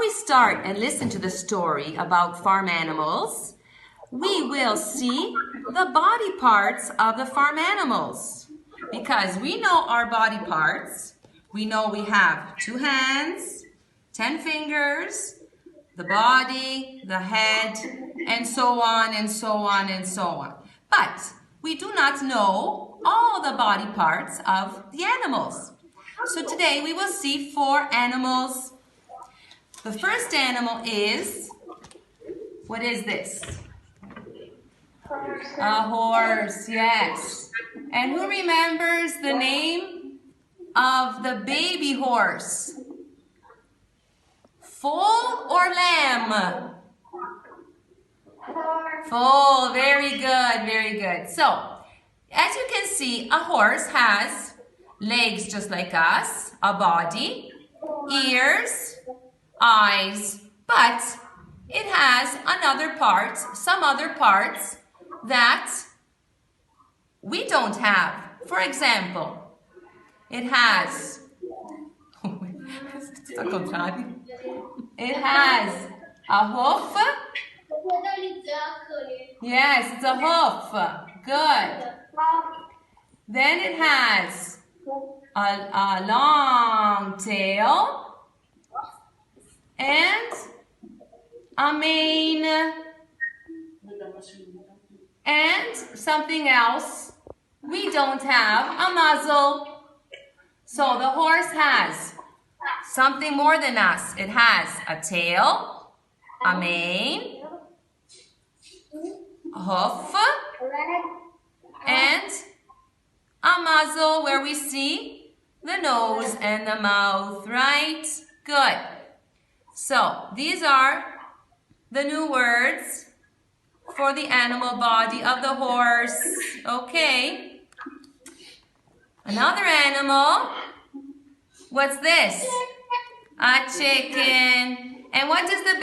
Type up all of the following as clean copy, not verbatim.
we start and listen to the story about farm animals, we will see the body parts of the farm animals. Because we know our body parts. We know we have 2 hands, 10 fingers, the body, the head, and so on and so on and so on. But we do not know all the body parts of the animals. So today we will see 4 animals. The first animal is, what is this? A horse, yes. And who remembers the name of the baby horse? Foal or lamb? Foal, very good, very good. So, as you can see, a horse has legs just like us, a body, ears, eyes, but it has some other parts that we don't have. For example, it has it has a hoof. Yes, it's a hoof. Good. Then it has a long tail and a mane and something else. We don't have a muzzle. So the horse has something more than us. It has a tail, a mane, a hoof, and a muzzle where we see the nose and the mouth, right? Good. So these are the new words for the animal body of the horse. Okay. Another animal. What's this? A chicken. And what is the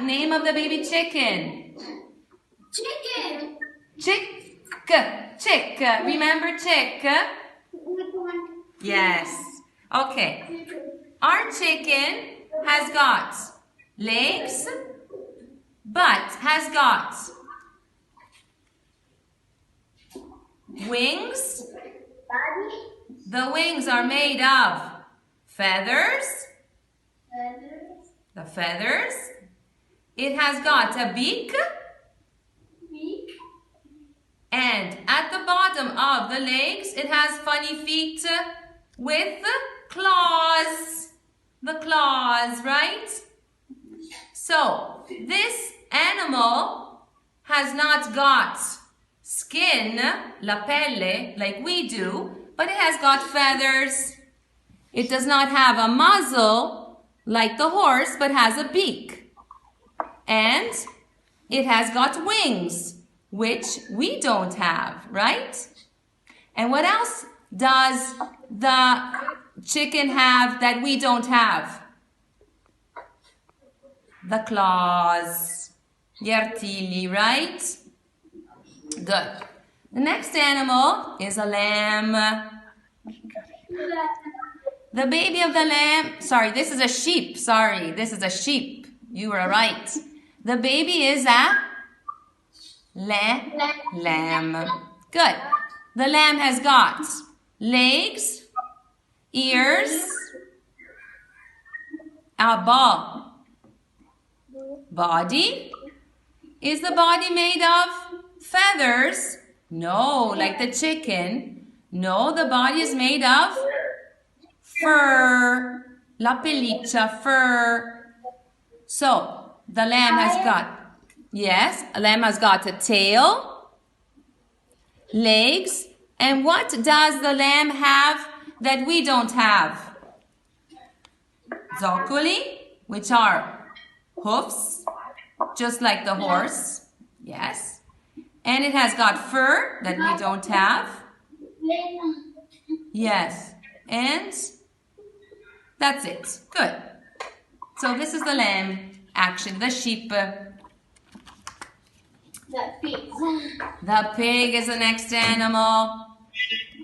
name of the baby chicken? Chicken. Chick. Remember chick? Yes. Okay. Our chicken has got legs, but has got wings. The wings are made of feathers. The feathers. It has got a beak. And at the bottom of the legs, it has funny feet with claws. The claws, right? So, this animal has not got skin, la pelle, like we do, but it has got feathers. It does not have a muzzle like the horse, but has a beak. And it has got wings, which we don't have, right? And what else does the chicken have that we don't have? The claws. Gli artigli, right? Good. The next animal is a lamb. The baby of the lamb, sorry, this is a sheep. Sorry, this is a sheep. You were right. The baby is a lamb. Good. The lamb has got legs, ears, a body. Is the body made of feathers? No, like the chicken. No, the body is made of fur. La pelliccia, fur. So, the lamb has got, yes, a lamb has got a tail, legs, and what does the lamb have that we don't have? Zoccoli, which are hoofs, just like the horse, yes. And it has got fur that we don't have. Yes, and that's it. Good. So this is the lamb action, the sheep. The pig. The pig is the next animal.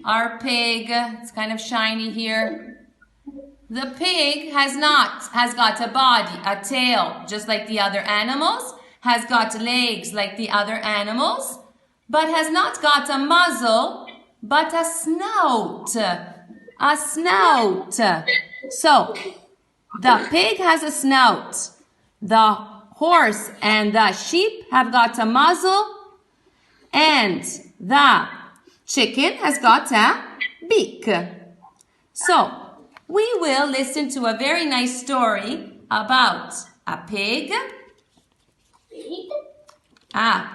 Our pig, it's kind of shiny here. The pig has got a body, a tail, just like the other animals, has got legs like the other animals, but has not got a muzzle, but a snout. A snout. So, the pig has a snout. The horse and the sheep have got a muzzle, and the chicken has got a beak. So, we will listen to a very nice story about a pig, a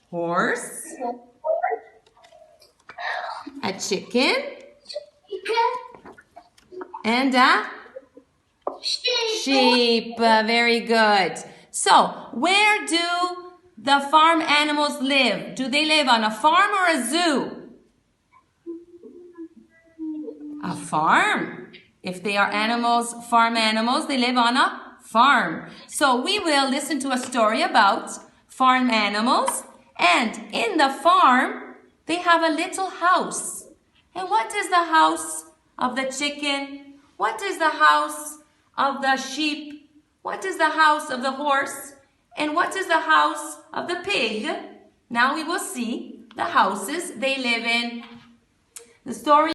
horse, a chicken, and a sheep. Very good. So, where do the farm animals live? Do they live on a farm or a zoo? A farm. If they are animals, farm animals, they live on a farm. So we will listen to a story about farm animals. And in the farm, they have a little house. And what is the house of the chicken? What is the house of the sheep? What is the house of the horse? And what is the house of the pig? Now we will see the houses they live in. The story